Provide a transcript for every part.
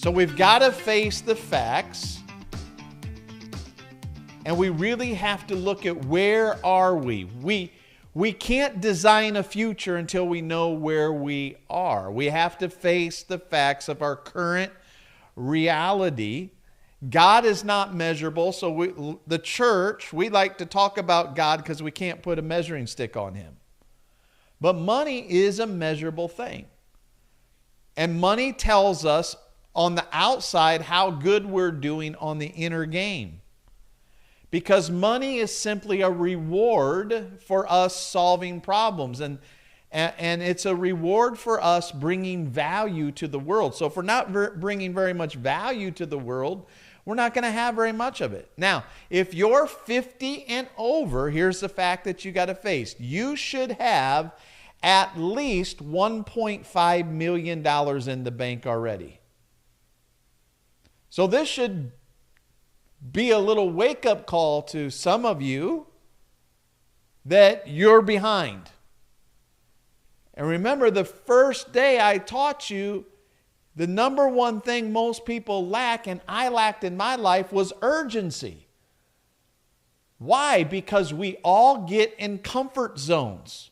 So we've got to face the facts. And we really have to look at where are we. We can't design a future until we know where we are. We have to face the facts of our current reality. God is not measurable. So the church, we like to talk about God because we can't put a measuring stick on him. But money is a measurable thing. And money tells us on the outside how good we're doing on the inner game. Because money is simply a reward for us solving problems. And it's a reward for us bringing value to the world. So if we're not bringing very much value to the world, we're not going to have very much of it. Now, if you're 50 and over, here's the fact that you got to face. You should have at least $1.5 million in the bank already. So this should be a little wake-up call to some of you that you're behind. And remember, the first day I taught you, the number one thing most people lack, and I lacked in my life, was urgency. Why? Because we all get in comfort zones.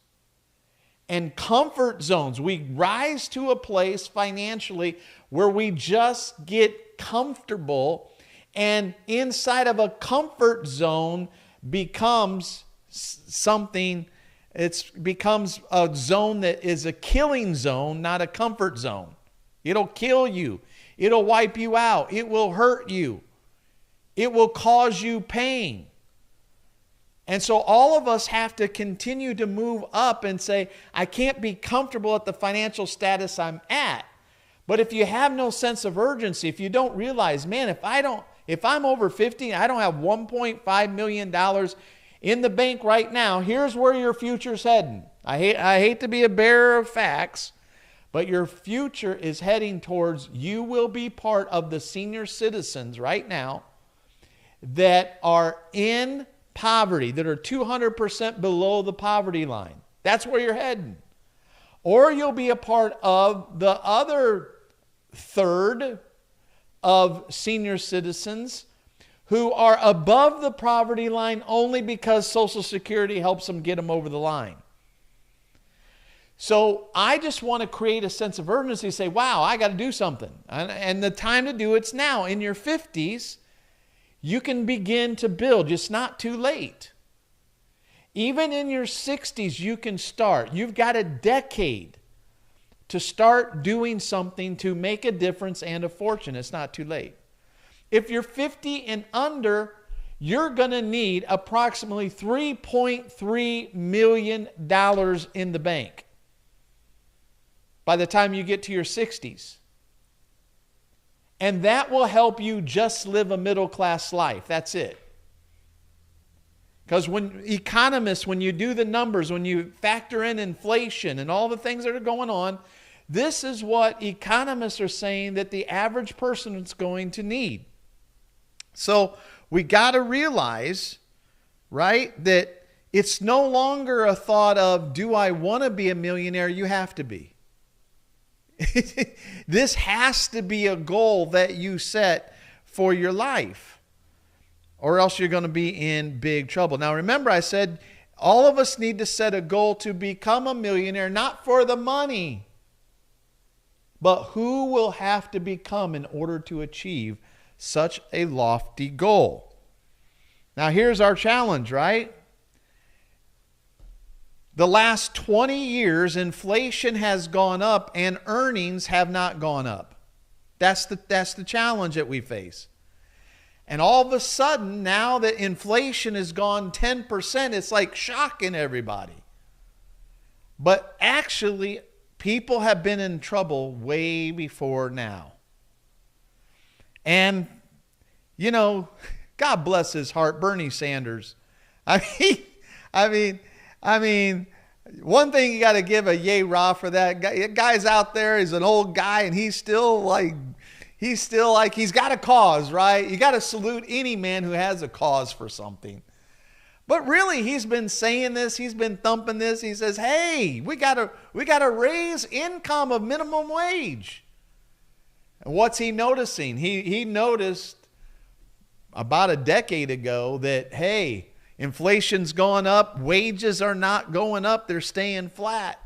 And comfort zones, we rise to a place financially where we just get comfortable. And inside of a comfort zone becomes something, it becomes a zone that is a killing zone, not a comfort zone. It'll kill you. It'll wipe you out. It will hurt you. It will cause you pain. And so all of us have to continue to move up and say, I can't be comfortable at the financial status I'm at. But if you have no sense of urgency, if you don't realize, man, if I'm over 50 and I don't have $1.5 million in the bank right now, here's where your future's heading. I hate to be a bearer of facts, but your future is heading towards, you will be part of the senior citizens right now that are in poverty, that are 200% below the poverty line. That's where you're heading. Or you'll be a part of the other third of senior citizens who are above the poverty line only because Social Security helps them get them over the line. So I just want to create a sense of urgency, say, wow, I got to do something. And the time to do it's now. In your 50s, you can begin to build. It's not too late. Even in your 60s, you can start. You've got a decade to start doing something to make a difference and a fortune. It's not too late. If you're 50 and under, you're going to need approximately $3.3 million in the bank by the time you get to your 60s. And that will help you just live a middle-class life. That's it. Because when economists, when you do the numbers, when you factor in inflation and all the things that are going on, this is what economists are saying that the average person is going to need. So we got to realize, right, that it's no longer a thought of, do I want to be a millionaire? You have to be. This has to be a goal that you set for your life, or else you're going to be in big trouble. Now, remember, I said all of us need to set a goal to become a millionaire, not for the money, but who will have to become in order to achieve such a lofty goal. Now, here's our challenge, right? The last 20 years, inflation has gone up and earnings have not gone up. That's the challenge that we face. And all of a sudden, now that inflation has gone 10%, it's like shocking everybody. But actually, people have been in trouble way before now. And, you know, God bless his heart, Bernie Sanders. I mean, one thing you got to give a yay rah for that guy. Guy's out there, he's an old guy, and he's still like he's got a cause, right? You got to salute any man who has a cause for something. But really, he's been saying this, he's been thumping this. He says, hey, we got to raise income of minimum wage. And what's he noticing? He noticed about a decade ago that, hey, inflation's gone up, wages are not going up, they're staying flat.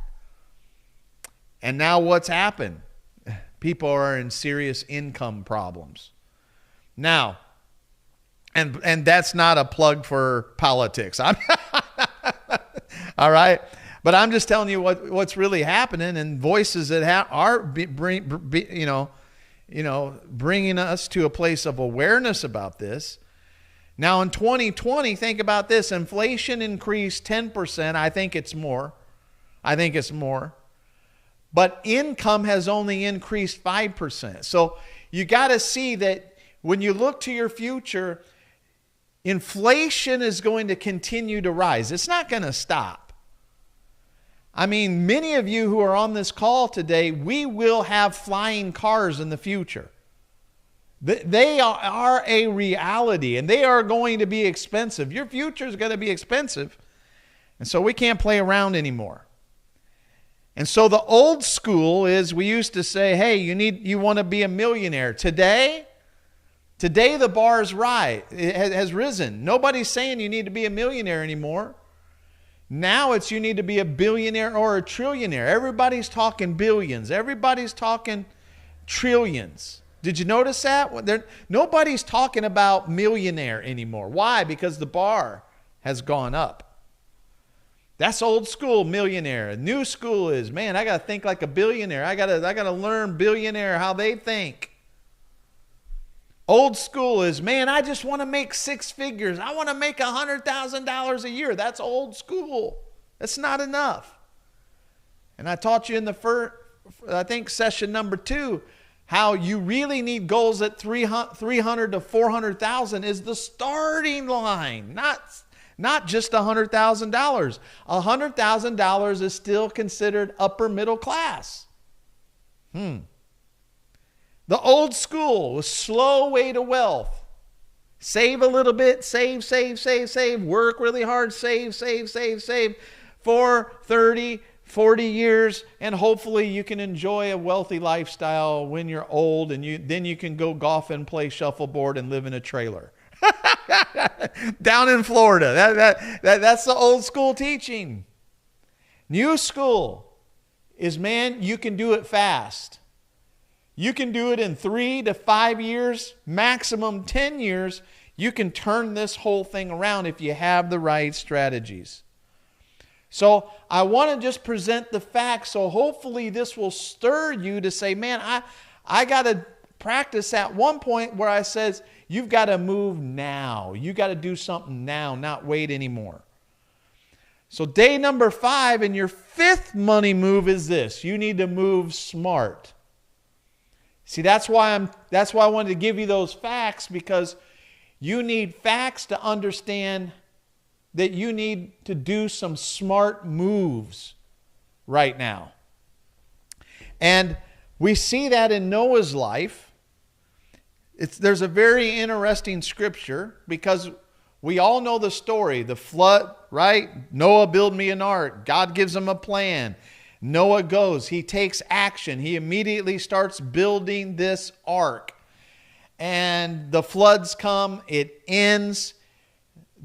And now what's happened? People are in serious income problems. Now, and that's not a plug for politics. All right? But I'm just telling you what's really happening, and voices that are bringing us to a place of awareness about this. Now in 2020, think about this. Inflation increased 10%. I think it's more. But income has only increased 5%. So you got to see that when you look to your future, inflation is going to continue to rise. It's not going to stop. I mean, many of you who are on this call today, we will have flying cars in the future. They are a reality, and they are going to be expensive. Your future is going to be expensive. And so we can't play around anymore. And so the old school is, we used to say, hey, you want to be a millionaire. Today the bar is right. It has risen. Nobody's saying you need to be a millionaire anymore. Now it's you need to be a billionaire or a trillionaire. Everybody's talking billions. Everybody's talking trillions. Did you notice that? Nobody's talking about millionaire anymore. Why? Because the bar has gone up. That's old school millionaire. New school is, man, I got to think like a billionaire. I got to learn billionaire how they think. Old school is, man, I just want to make six figures. I want to make $100,000 a year. That's old school. That's not enough. And I taught you in the first, I think, session number 2, how you really need goals at 300 to 400,000 is the starting line, not just $100,000. $100,000 is still considered upper middle class. The old school was slow way to wealth. Save a little bit, save, work really hard, save for 30, 40 years, and hopefully you can enjoy a wealthy lifestyle when you're old, and then you can go golf and play shuffleboard and live in a trailer. Down in Florida. That's the old school teaching. New school is, man, you can do it fast. You can do it in 3 to 5 years, maximum 10 years. You can turn this whole thing around if you have the right strategies. So I want to just present the facts, so hopefully this will stir you to say, man, I got to practice at one point where I says, you've got to move now. You got to do something now, not wait anymore. So day number 5 and your 5th money move is this. You need to move smart. See, that's why I wanted to give you those facts, because you need facts to understand that you need to do some smart moves right now. And we see that in Noah's life. There's a very interesting scripture, because we all know the story. The flood, right? Noah, build me an ark. God gives him a plan. Noah goes. He takes action. He immediately starts building this ark. And the floods come. It ends.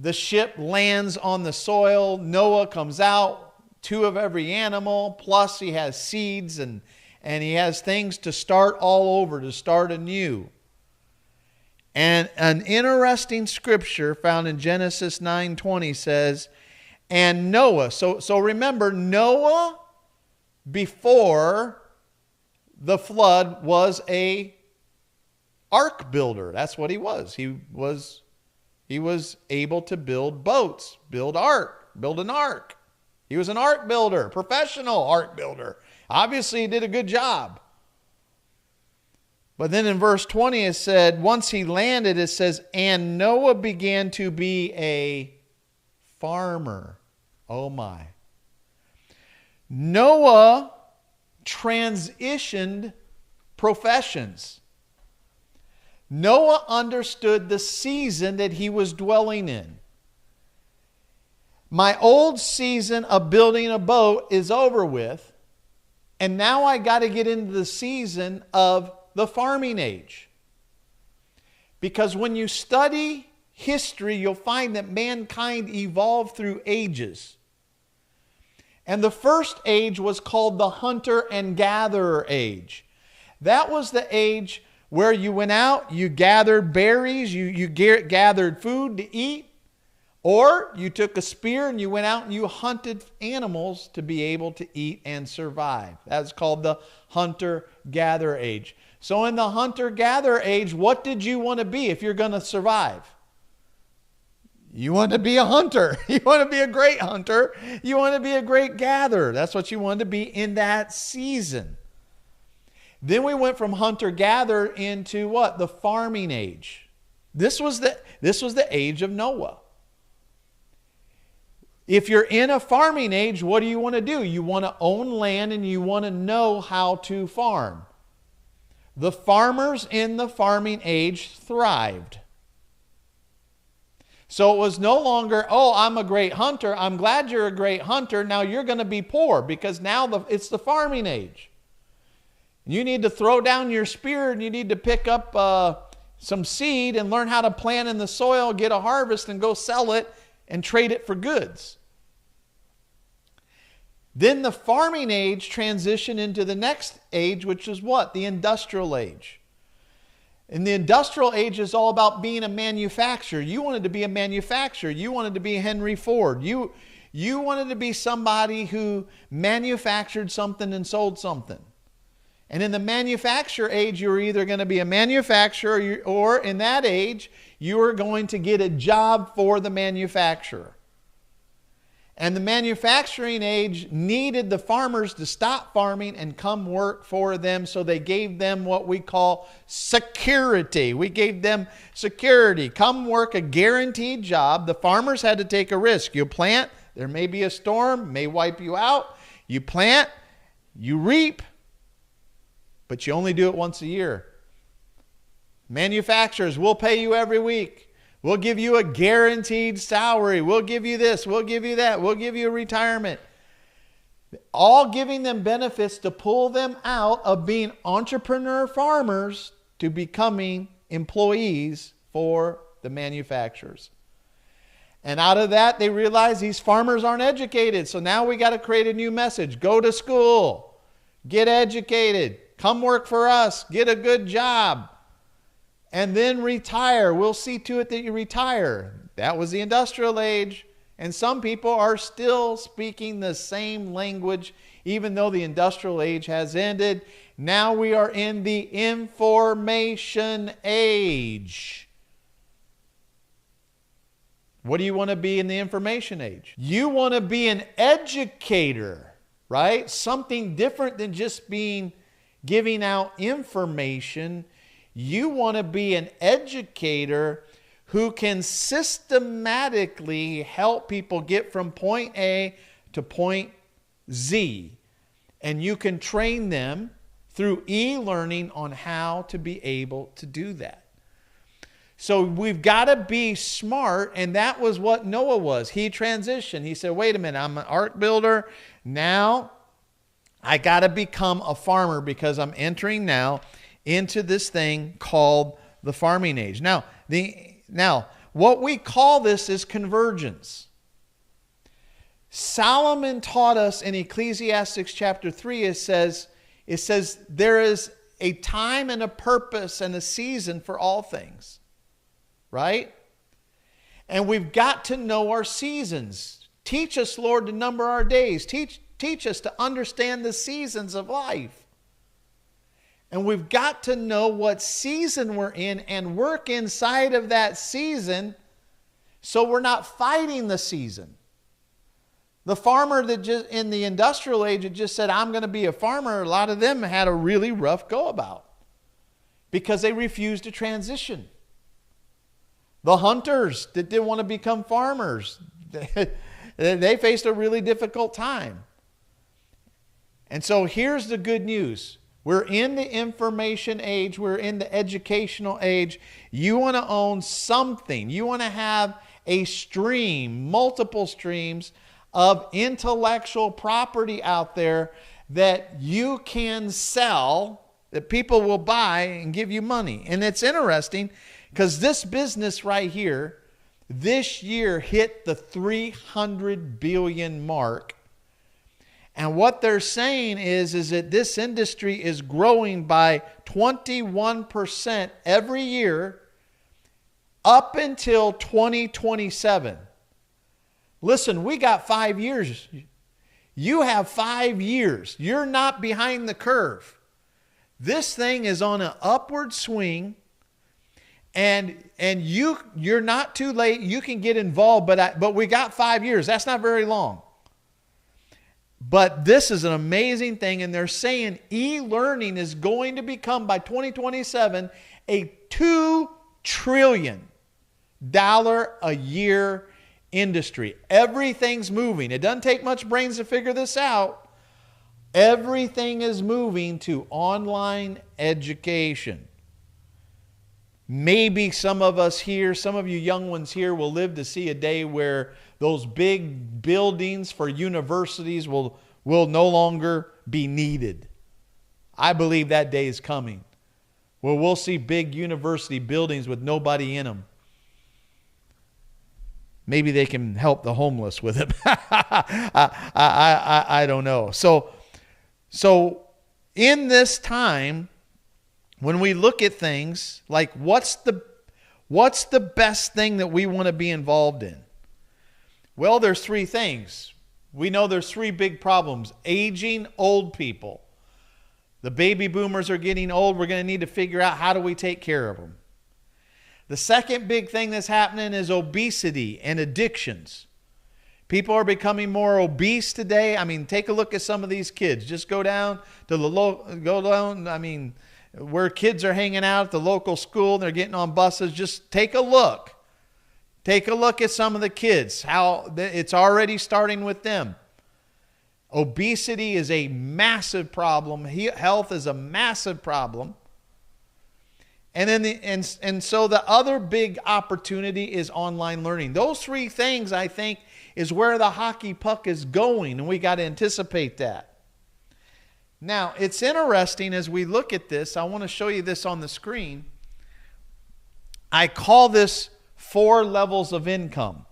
The ship lands on the soil. Noah comes out, 2 of every animal. Plus he has seeds and he has things to start all over, to start anew. And an interesting scripture found in Genesis 9:20 says, and Noah. So remember, Noah, before the flood, was a ark builder. That's what he was. He was able to build boats, build an ark. He was an ark builder, professional ark builder. Obviously, he did a good job. But then in verse 20 it said, once he landed, it says, and Noah began to be a farmer. Oh my. Noah transitioned professions. Noah understood the season that he was dwelling in. My old season of building a boat is over with, and now I got to get into the season of the farming age. Because when you study history, you'll find that mankind evolved through ages. And the first age was called the hunter and gatherer age. That was the age where you went out, you gathered berries, you gathered food to eat, or you took a spear and you went out and you hunted animals to be able to eat and survive. That's called the hunter-gatherer age. So in the hunter-gatherer age, what did you want to be if you're going to survive? You want to be a hunter. You want to be a great hunter. You want to be a great gatherer. That's what you wanted to be in that season. Then we went from hunter-gatherer into what? The farming age. This was the age of Noah. If you're in a farming age, what do you want to do? You want to own land and you want to know how to farm. The farmers in the farming age thrived. So it was no longer, oh, I'm a great hunter. I'm glad you're a great hunter. Now you're going to be poor because now it's the farming age. You need to throw down your spear and you need to pick up some seed and learn how to plant in the soil, get a harvest and go sell it and trade it for goods. Then the farming age transitioned into the next age, which is what? The industrial age. And the industrial age is all about being a manufacturer. You wanted to be a manufacturer. You wanted to be Henry Ford. You wanted to be somebody who manufactured something and sold something. And in the manufacturer age, you were either going to be a manufacturer or in that age, you were going to get a job for the manufacturer. And the manufacturing age needed the farmers to stop farming and come work for them. So they gave them what we call security. We gave them security. Come work a guaranteed job. The farmers had to take a risk. You plant, there may be a storm, may wipe you out. You plant, you reap, but you only do it once a year. Manufacturers will pay you every week. We'll give you a guaranteed salary. We'll give you this. We'll give you that. We'll give you a retirement. All giving them benefits to pull them out of being entrepreneur farmers to becoming employees for the manufacturers. And out of that, they realize these farmers aren't educated. So now we got to create a new message. Go to school. Get educated. Come work for us. Get a good job. And then retire. We'll see to it that you retire. That was the industrial age. And some people are still speaking the same language, even though the industrial age has ended. Now we are in the information age. What do you want to be in the information age? You want to be an educator, right? Something different than just giving out information. You want to be an educator who can systematically help people get from point A to point Z. And you can train them through e-learning on how to be able to do that. So we've got to be smart, and that was what Noah was. He transitioned. He said, wait a minute, I'm an ark builder. Now I got to become a farmer because I'm entering now into this thing called the farming age. Now, what we call this is convergence. Solomon taught us in Ecclesiastes chapter 3, it says there is a time and a purpose and a season for all things. Right? And we've got to know our seasons. Teach us, Lord, to number our days. Teach us to understand the seasons of life. And we've got to know what season we're in and work inside of that season so we're not fighting the season. The farmer that just in the industrial age that just said, I'm going to be a farmer, a lot of them had a really rough go about because they refused to transition. The hunters that didn't want to become farmers, they faced a really difficult time. And so here's the good news. We're in the information age. We're in the educational age. You want to own something. You want to have a stream, multiple streams of intellectual property out there that you can sell that people will buy and give you money. And it's interesting because this business right here, this year hit the 300 billion mark. And what they're saying is that this industry is growing by 21% every year up until 2027. Listen, we got 5 years. You have 5 years. You're not behind the curve. This thing is on an upward swing, and you're not too late. You can get involved, but we got 5 years. That's not very long. But this is an amazing thing, and they're saying e-learning is going to become, by 2027, a $2 trillion a year industry. Everything's moving. It doesn't take much brains to figure this out. Everything is moving to online education. Maybe some of us here, some of you young ones here, will live to see a day where those big buildings for universities will no longer be needed. I believe that day is coming, where we'll see big university buildings with nobody in them. Maybe they can help the homeless with it. I don't know. So in this time, when we look at things like what's the best thing that we want to be involved in? Well, there's three things. We know there's three big problems. Aging old people. The baby boomers are getting old. We're going to need to figure out how do we take care of them. The second big thing that's happening is obesity and addictions. People are becoming more obese today. I mean, take a look at some of these kids. Just go down to where kids are hanging out at the local school. They're getting on buses. Just take a look. Take a look at some of the kids, how it's already starting with them. Obesity is a massive problem. Health is a massive problem. And then so the other big opportunity is online learning. Those three things, I think, is where the hockey puck is going, and we got to anticipate that. Now, it's interesting as we look at this. I want to show you this on the screen. I call this 4 levels of income.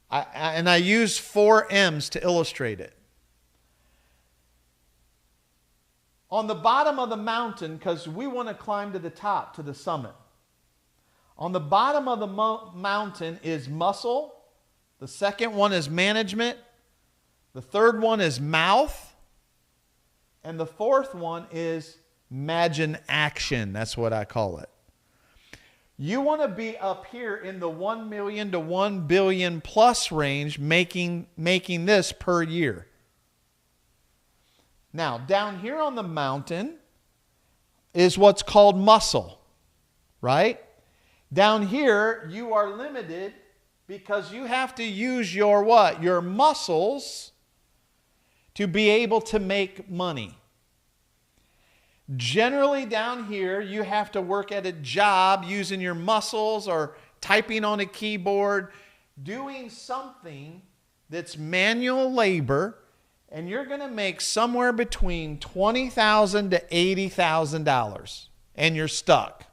I use 4 M's to illustrate it. On the bottom of the mountain, because we want to climb to the top, to the summit. On the bottom of the mountain is muscle. The second one is management. The third one is mouth. And the fourth one is imagine action. That's what I call it. You want to be up here in the 1 million to 1 billion plus range making this per year. Now, down here on the mountain is what's called muscle, right? Down here, you are limited because you have to use your what? Your muscles to be able to make money. Generally down here, you have to work at a job using your muscles or typing on a keyboard, doing something that's manual labor, and you're going to make somewhere between $20,000 to $80,000, and you're stuck.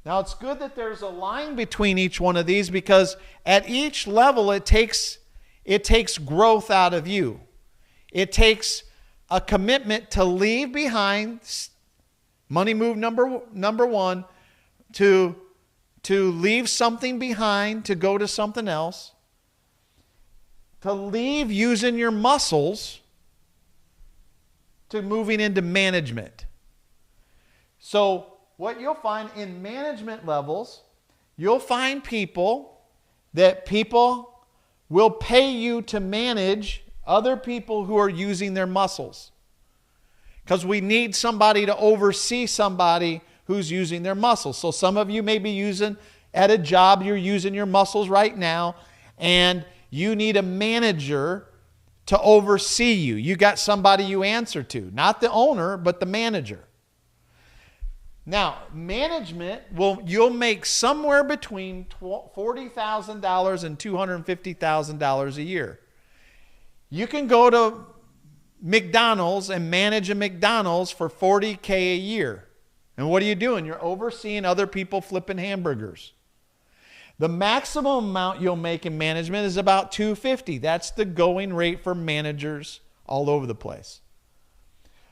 Now, it's good that there's a line between each one of these because at each level, it takes growth out of you. It takes a commitment to leave behind money move number one, to leave something behind to go to something else, to leave using your muscles to moving into management. So what you'll find in management levels, you'll find people will pay you to manage other people who are using their muscles. Because we need somebody to oversee somebody who's using their muscles. So some of you may be using, at a job, you're using your muscles right now, and you need a manager to oversee you. You got somebody you answer to. Not the owner, but the manager. Now, management, you'll make somewhere between $40,000 and $250,000 a year. You can go to McDonald's and manage a McDonald's for $40K a year. And what are you doing? You're overseeing other people flipping hamburgers. The maximum amount you'll make in management is about $250. That's the going rate for managers all over the place.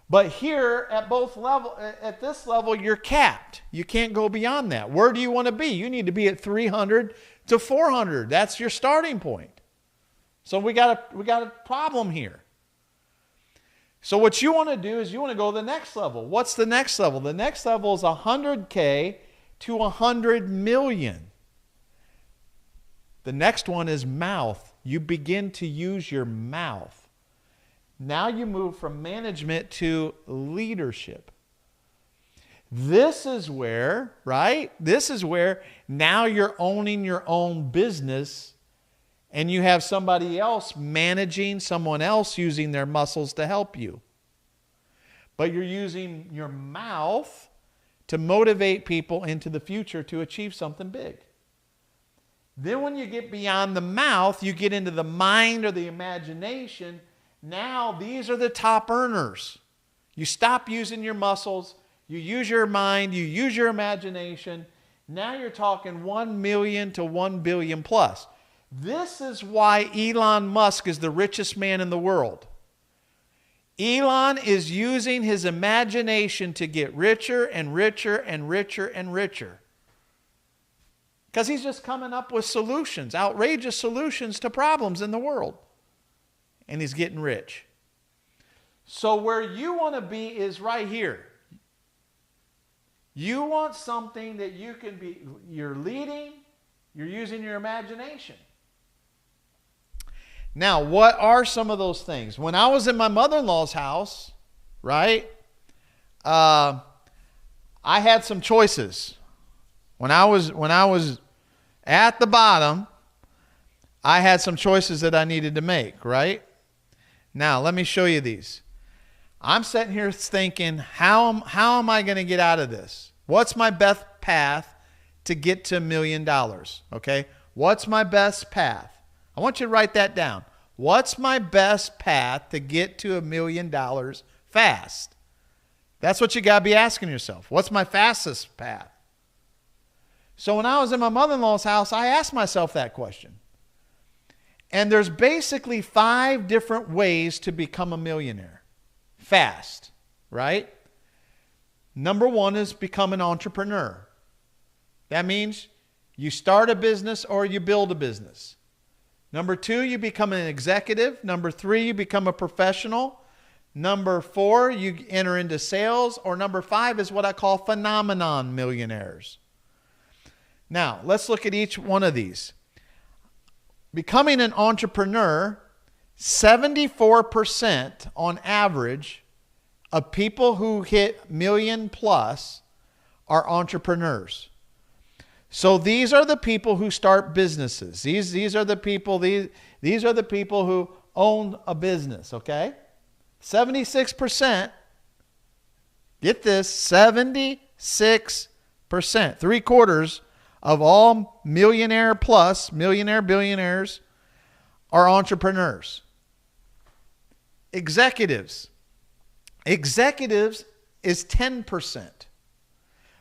But here at at this level, you're capped. You can't go beyond that. Where do you want to be? You need to be at 300 to 400. That's your starting point. So we got a problem here. So what you want to do is you want to go to the next level. What's the next level? The next level is 100K to 100 million. The next one is mouth. You begin to use your mouth. Now you move from management to leadership. This is where, right? This is where now you're owning your own business and you have somebody else managing someone else using their muscles to help you. But you're using your mouth to motivate people into the future to achieve something big. Then when you get beyond the mouth, you get into the mind or the imagination. Now these are the top earners. You stop using your muscles, you use your mind, you use your imagination. Now you're talking 1 million to 1 billion plus. This is why Elon Musk is the richest man in the world. Elon is using his imagination to get richer and richer and richer and richer. Because he's just coming up with solutions, outrageous solutions to problems in the world. And he's getting rich. So where you want to be is right here. You want something that you can be, you're leading, you're using your imagination. Now, what are some of those things? When I was in my mother-in-law's house, right, I had some choices. When I was at the bottom, I had some choices that I needed to make, right? Now, let me show you these. I'm sitting here thinking, how am I going to get out of this? What's my best path to get to $1 million? Okay? What's my best path? I want you to write that down. What's my best path to get to $1 million fast? That's what you got to be asking yourself. What's my fastest path? So when I was in my mother-in-law's house, I asked myself that question. And there's basically 5 different ways to become a millionaire. Fast, right? Number 1 is become an entrepreneur. That means you start a business or you build a business. Number 2, you become an executive. Number 3, you become a professional. Number 4, you enter into sales. Or number 5 is what I call phenomenon millionaires. Now, let's look at each one of these. Becoming an entrepreneur, 74% on average of people who hit million plus are entrepreneurs. So these are the people who start businesses. These are the people who own a business, okay? 76%, get this, 76%, 3/4 of all millionaire plus, millionaire billionaires are entrepreneurs. Executives is 10%.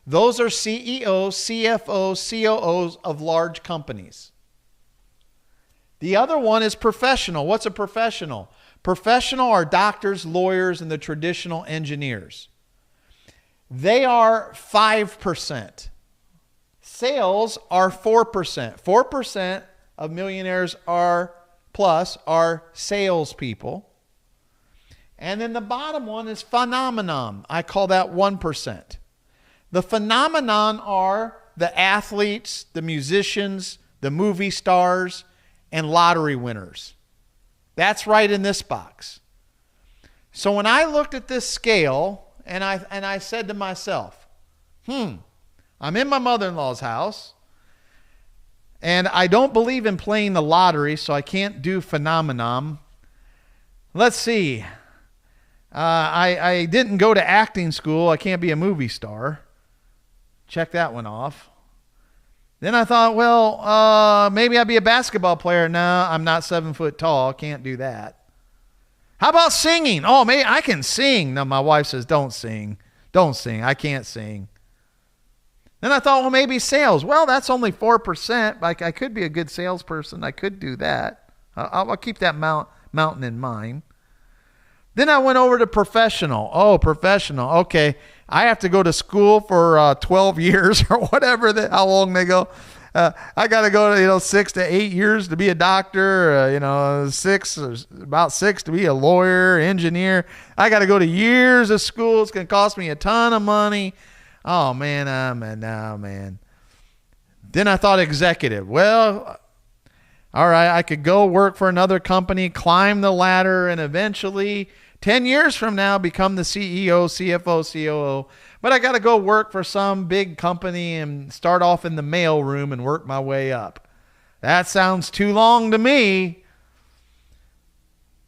Those are CEOs, CFOs, COOs of large companies. The other one is professional. What's a professional? Professional are doctors, lawyers, and the traditional engineers. They are 5%. Sales are 4%. 4% of millionaires are salespeople. And then the bottom one is phenomenon. I call that 1%. The phenomenon are the athletes, the musicians, the movie stars, and lottery winners. That's right in this box. So when I looked at this scale and I said to myself, I'm in my mother-in-law's house and I don't believe in playing the lottery, so I can't do phenomenon. Let's see. I didn't go to acting school. I can't be a movie star. Check that one off. Then I thought, well, maybe I'd be a basketball player. No, I'm not 7 foot tall. Can't do that. How about singing? Oh, maybe I can sing. No, my wife says, don't sing. Don't sing. I can't sing. Then I thought, well, maybe sales. Well, that's only 4%. I could be a good salesperson. I could do that. I'll keep that mountain in mind. Then I went over to professional. Oh, professional. Okay. I have to go to school for 12 years or whatever, how long they go. I got to go to, 6 to 8 years to be a doctor, about 6 to be a lawyer, engineer. I got to go to years of school. It's going to cost me a ton of money. Oh, man, man. Then I thought executive. Well, all right, I could go work for another company, climb the ladder, and eventually 10 years from now become the CEO, CFO, COO. But I got to go work for some big company and start off in the mail room and work my way up. That sounds too long to me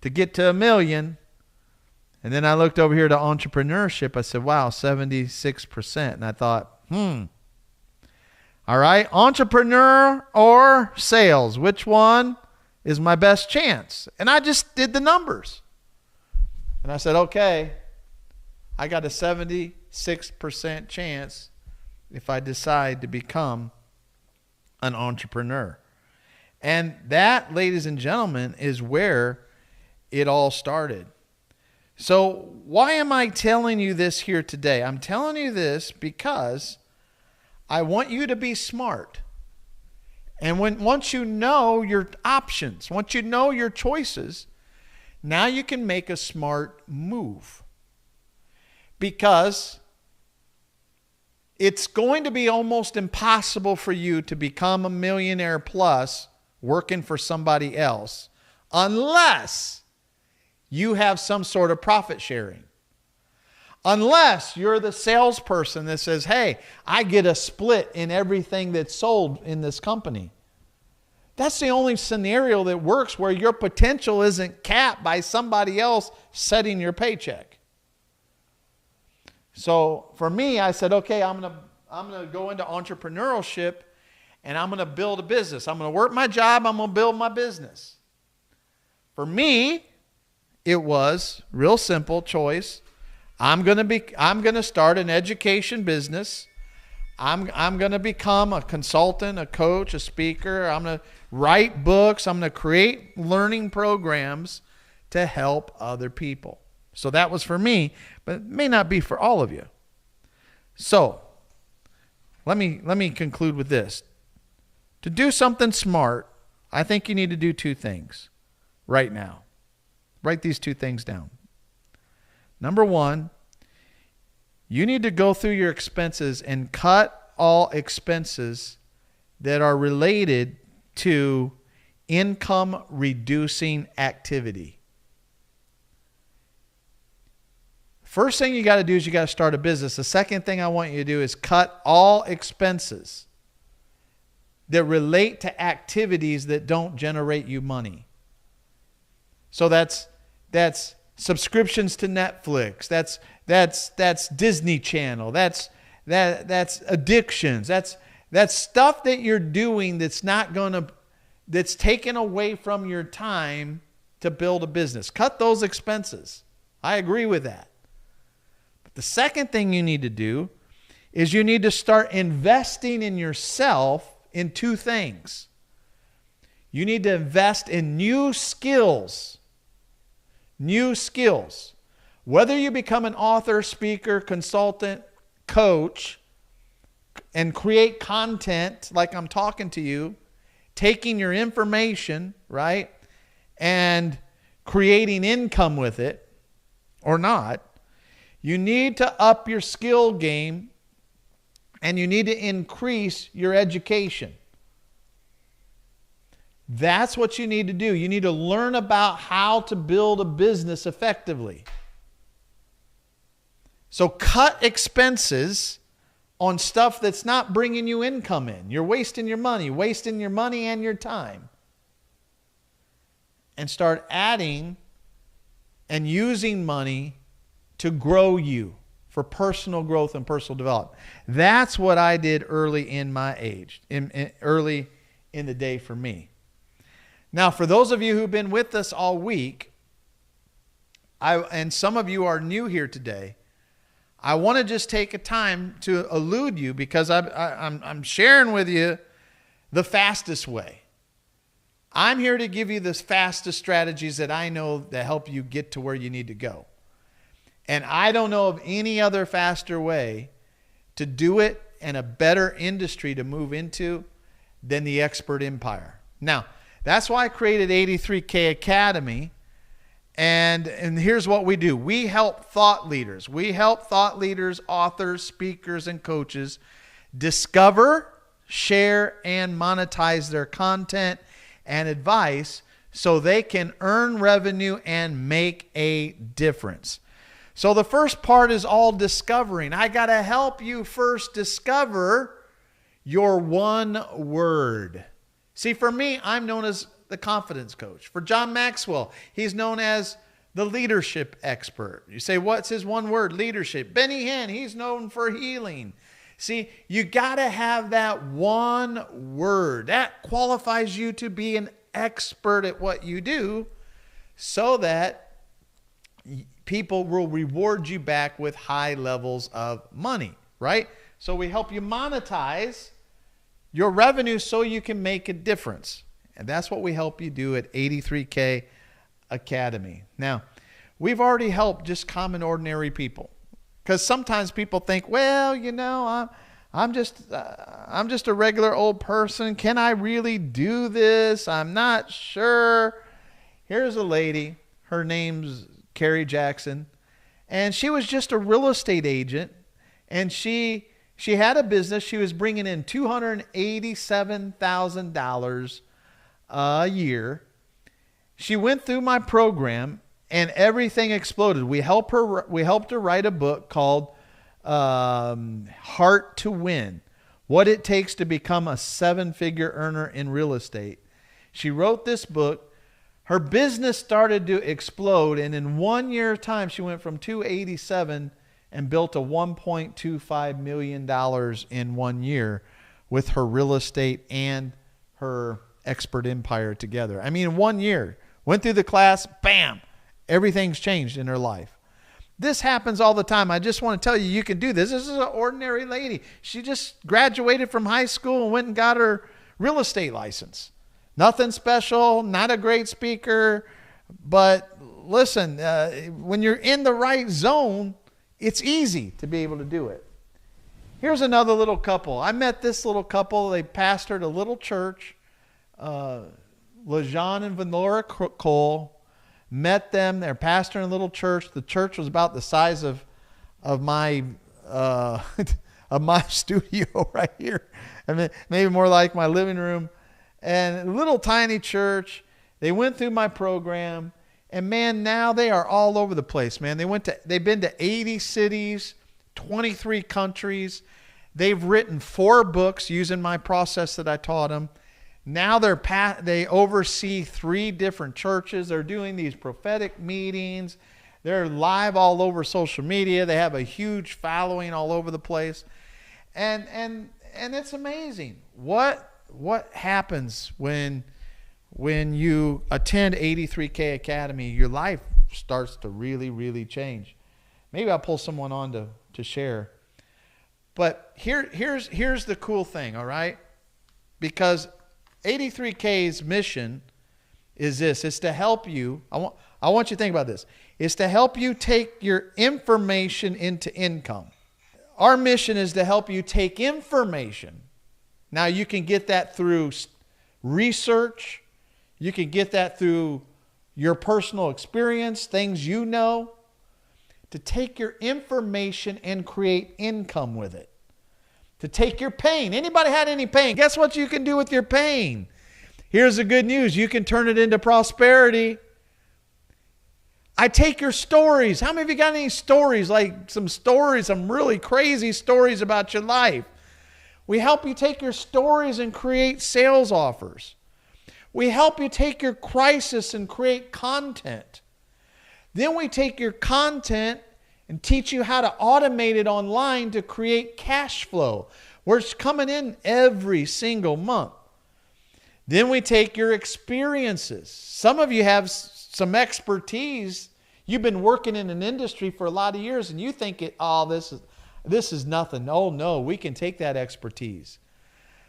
to get to $1 million. And then I looked over here to entrepreneurship. I said, wow, 76%. And I thought, all right, entrepreneur or sales, which one is my best chance? And I just did the numbers. And I said, okay, I got a 76% chance if I decide to become an entrepreneur. And that, ladies and gentlemen, is where it all started. So why am I telling you this here today? I'm telling you this because I want you to be smart. And once you know your options, once you know your choices, now you can make a smart move. Because it's going to be almost impossible for you to become a millionaire plus working for somebody else unless you have some sort of profit sharing. Unless you're the salesperson that says, hey, I get a split in everything that's sold in this company. That's the only scenario that works where your potential isn't capped by somebody else setting your paycheck. So for me, I said, okay, I'm gonna go into entrepreneurship and I'm gonna build a business. I'm gonna work my job, I'm gonna build my business. For me, it was real simple choice. I'm gonna start an education business. I'm gonna become a consultant, a coach, a speaker. I'm gonna write books. I'm gonna create learning programs to help other people. So that was for me, but it may not be for all of you. So let me conclude with this. To do something smart, I think you need to do two things right now. Write these two things down. Number one, you need to go through your expenses and cut all expenses that are related to income reducing activity. First thing you got to do is you got to start a business. The second thing I want you to do is cut all expenses that relate to activities that don't generate you money. So that's subscriptions to Netflix. That's Disney Channel. That's addictions. That's stuff that you're doing that's taken away from your time to build a business. Cut those expenses. I agree with that. But the second thing you need to do is you need to start investing in yourself in two things. You need to invest in new skills. New skills. Whether you become an author, speaker, consultant, coach, and create content like I'm talking to you, taking your information, right, and creating income with it or not, you need to up your skill game and you need to increase your education. That's what you need to do. You need to learn about how to build a business effectively. So cut expenses on stuff that's not bringing you income in. You're wasting your money and your time. And start adding and using money to grow you for personal growth and personal development. That's what I did early in my age, early in the day for me. Now, for those of you who've been with us all week, and some of you are new here today, I want to just take a time to elude you because I'm sharing with you the fastest way. I'm here to give you the fastest strategies that I know that help you get to where you need to go. And I don't know of any other faster way to do it and a better industry to move into than the expert empire. Now, that's why I created 83K Academy. And here's what we do. We help thought leaders. We help thought leaders, authors, speakers, and coaches discover, share, and monetize their content and advice so they can earn revenue and make a difference. So the first part is all discovering. I got to help you first discover your one word. See, for me, I'm known as the confidence coach. For John Maxwell, he's known as the leadership expert. You say, what's his one word? Leadership. Benny Hinn, he's known for healing. See, you got to have that one word. That qualifies you to be an expert at what you do so that people will reward you back with high levels of money, right? So we help you monetize your revenue so you can make a difference. And that's what we help you do at 83K Academy. Now, we've already helped just common, ordinary people. Because sometimes people think, well, you know, I'm just a regular old person. Can I really do this? I'm not sure. Here's a lady. Her name's Carrie Jackson. And she was just a real estate agent. And she had a business. She was bringing in $287,000 a year. She went through my program and everything exploded. We helped her write a book called Heart to Win: What It Takes to Become a Seven-Figure Earner in Real Estate. She wrote this book. Her business started to explode, and in 1 year time, she went from 287 and built a $1.25 million in 1 year with her real estate and her expert empire together. I mean, in 1 year, went through the class, bam, everything's changed in her life. This happens all the time. I just want to tell you, you can do this. This is an ordinary lady. She just graduated from high school and went and got her real estate license. Nothing special, not a great speaker, but listen, when you're in the right zone, it's easy to be able to do it. Here's another little couple. I met this little couple. They pastored a little church. LaJean and Venora Cole, met them. They're pastoring a little church. The church was about the size of my of my studio right here. I mean, maybe more like my living room. And a little tiny church. They went through my program, and man, now they are all over the place, man. They've been to 80 cities, 23 countries. They've written 4 books using my process that I taught them. Now they oversee 3 different churches. They're doing these prophetic meetings. They're live all over social media. They have a huge following all over the place. And it's amazing. What happens when you attend 83K Academy? Your life starts to really, really change. Maybe I'll pull someone on to share. But here's the cool thing, all right? Because 83K's mission is this. It's to help you. I want you to think about this. It's to help you take your information into income. Our mission is to help you take information. Now, you can get that through research. You can get that through your personal experience, things you know, to take your information and create income with it. To take your pain. Anybody had any pain? Guess what you can do with your pain? Here's the good news. You can turn it into prosperity. I take your stories. How many of you got any stories, like some really crazy stories about your life? We help you take your stories and create sales offers. We help you take your crisis and create content. Then we take your content and teach you how to automate it online to create cash flow, where it's coming in every single month. Then we take your experiences. Some of you have some expertise. You've been working in an industry for a lot of years and you think this is nothing. Oh no, we can take that expertise.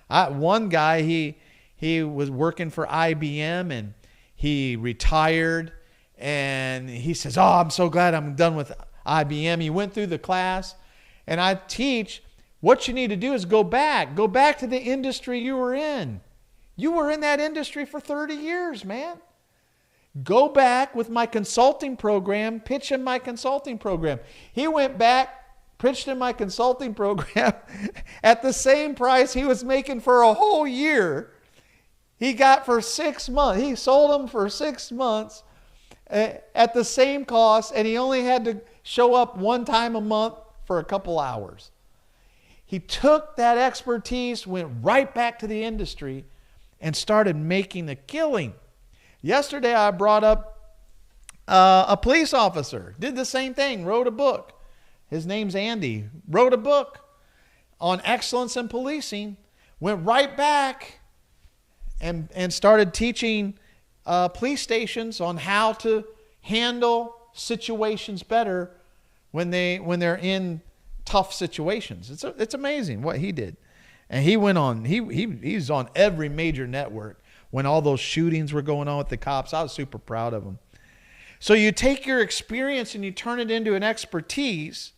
One guy, he was working for IBM and he retired, and he says, "Oh, I'm so glad I'm done with IBM." He went through the class, and I teach what you need to do is go back to the industry you were in. You were in that industry for 30 years, man. Go back with my consulting program, pitch him my consulting program. He went back, pitched him my consulting program at the same price he was making for a whole year. He got for 6 months. He sold them for 6 months at the same cost, and he only had to show up one time a month for a couple hours. He took that expertise, went right back to the industry, and started making a killing. Yesterday, I brought up a police officer. Did the same thing, wrote a book. His name's Andy. Wrote a book on excellence in policing. Went right back and started teaching police stations on how to handle situations better when they're in tough situations. It's amazing what he did. And he went on, he's on every major network when all those shootings were going on with the cops. I was super proud of him. So you take your experience and you turn it into an expertise,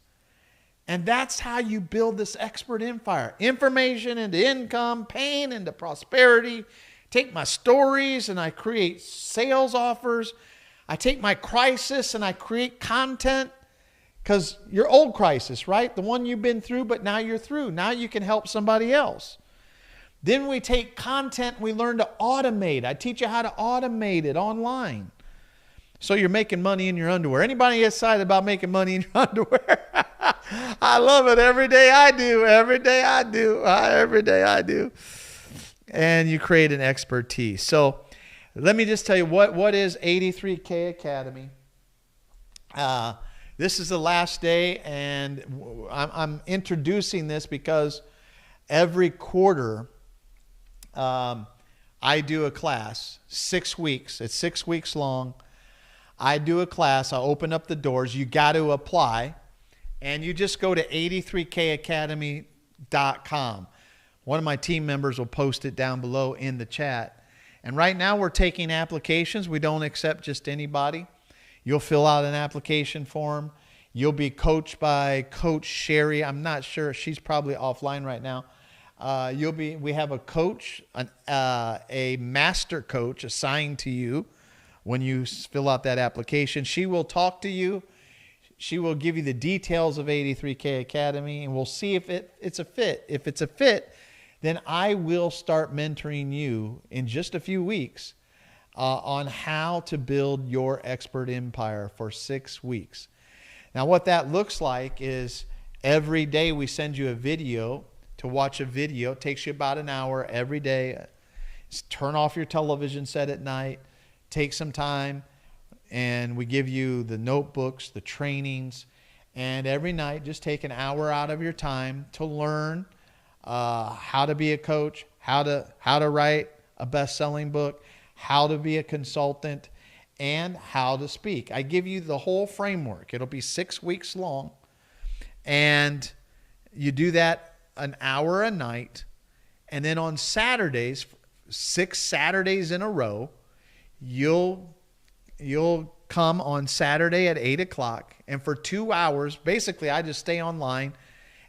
and that's how you build this expert empire. Information into income, pain into prosperity. Take my stories and I create sales offers. I take my crisis and I create content, because your old crisis, right? The one you've been through, but now you're through. Now you can help somebody else. Then we take content, we learn to automate. I teach you how to automate it online. So you're making money in your underwear. Anybody excited about making money in your underwear? I love it. Every day I do. Every day I do. Every day I do. And you create an expertise. So let me just tell you what is 83K Academy. This is the last day, and I'm introducing this because every quarter I do a class, 6 weeks. It's 6 weeks long. I do a class. I open up the doors. You got to apply, and you just go to 83kacademy.com. One of my team members will post it down below in the chat. And right now we're taking applications. We don't accept just anybody. You'll fill out an application form. You'll be coached by Coach Sherry. I'm not sure. She's probably offline right now. We have a coach, a master coach assigned to you when you fill out that application. She will talk to you. She will give you the details of 83K Academy, and we'll see if it's a fit. If it's a fit, then I will start mentoring you in just a few weeks on how to build your expert empire for 6 weeks. Now, what that looks like is every day we send you a video to watch a video. It takes you about an hour every day. Turn off your television set at night. Take some time, and we give you the notebooks, the trainings, and every night just take an hour out of your time to learn how to be a coach, how to write a best-selling book, how to be a consultant, and how to speak. I give you the whole framework. It'll be 6 weeks long, and you do that an hour a night, and then on Saturdays, 6 Saturdays in a row, you'll come on Saturday at 8 o'clock, and for 2 hours, basically I just stay online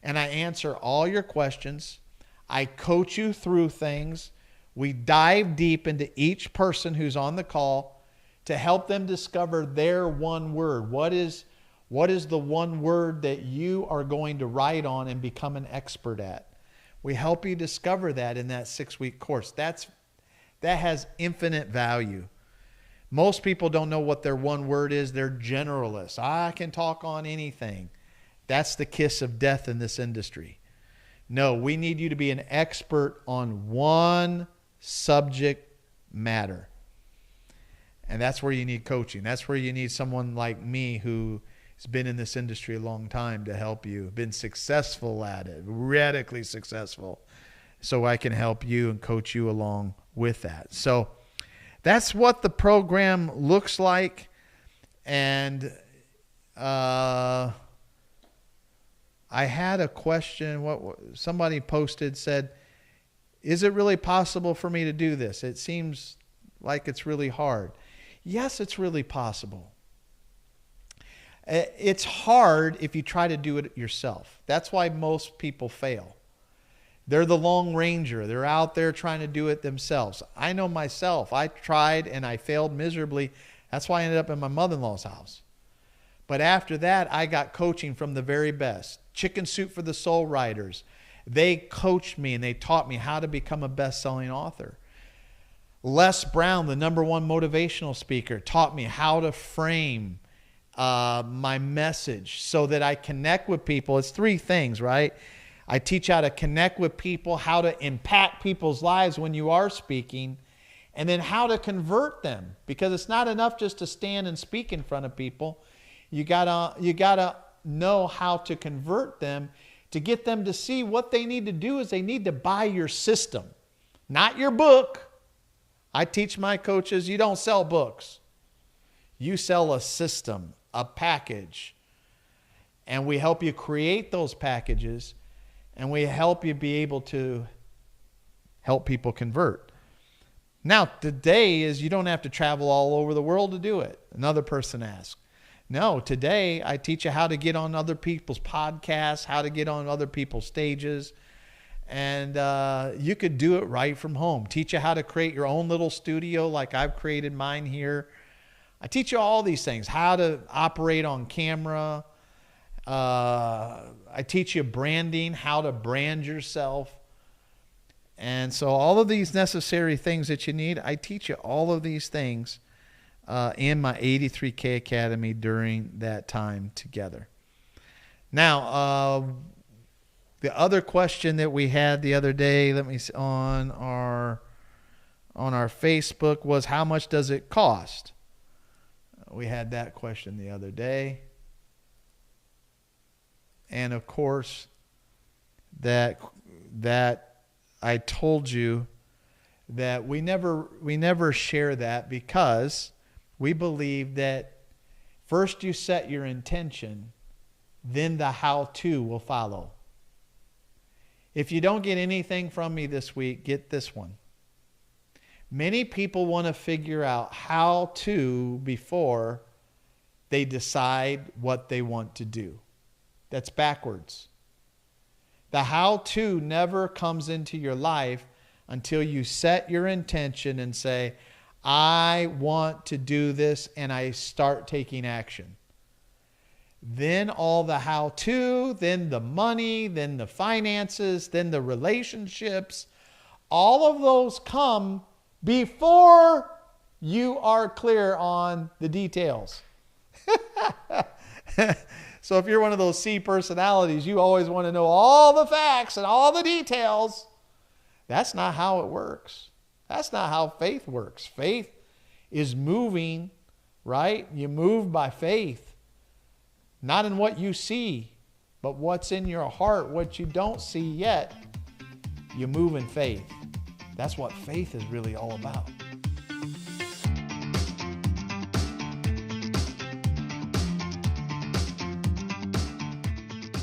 and I answer all your questions. I coach you through things. We dive deep into each person who's on the call to help them discover their one word. What is the one word that you are going to write on and become an expert at? We help you discover that in that 6-week course. That has infinite value. Most people don't know what their one word is. They're generalists. I can talk on anything. That's the kiss of death in this industry. No, we need you to be an expert on one subject matter. And that's where you need coaching. That's where you need someone like me who has been in this industry a long time to help you, been successful at it, radically successful, so I can help you and coach you along with that. So that's what the program looks like. And I had a question. What somebody posted said, is it really possible for me to do this? It seems like it's really hard. Yes, it's really possible. It's hard if you try to do it yourself. That's why most people fail. They're the Lone Ranger. They're out there trying to do it themselves. I know myself. I tried and I failed miserably. That's why I ended up in my mother-in-law's house. But after that, I got coaching from the very best. Chicken Soup for the Soul Writers. They coached me and they taught me how to become a best-selling author. Les Brown, the #1 motivational speaker, taught me how to frame my message so that I connect with people. It's 3 things, right? I teach how to connect with people, how to impact people's lives when you are speaking, and then how to convert them. Because it's not enough just to stand and speak in front of people. You gotta know how to convert them, to get them to see what they need to do is they need to buy your system, not your book. I teach my coaches, you don't sell books. You sell a system, a package. And we help you create those packages, and we help you be able to help people convert. Now, today is you don't have to travel all over the world to do it. Another person asked. No, today I teach you how to get on other people's podcasts, how to get on other people's stages. And you could do it right from home. Teach you how to create your own little studio like I've created mine here. I teach you all these things, how to operate on camera. I teach you branding, how to brand yourself. And so all of these necessary things that you need, I teach you all of these things in my 83K Academy during that time together. Now, the other question that we had the other day, let me see, on our Facebook was, how much does it cost? We had that question the other day. And of course, that I told you that we never share that, because we believe that first you set your intention, then the how-to will follow. If you don't get anything from me this week, get this one. Many people want to figure out how to before they decide what they want to do. That's backwards. The how-to never comes into your life until you set your intention and say, I want to do this, and I start taking action. Then all the how-to, then the money, then the finances, then the relationships, all of those come before you are clear on the details. So if you're one of those C personalities, you always want to know all the facts and all the details. That's not how it works. That's not how faith works. Faith is moving, right? You move by faith. Not in what you see, but what's in your heart, what you don't see yet. You move in faith. That's what faith is really all about.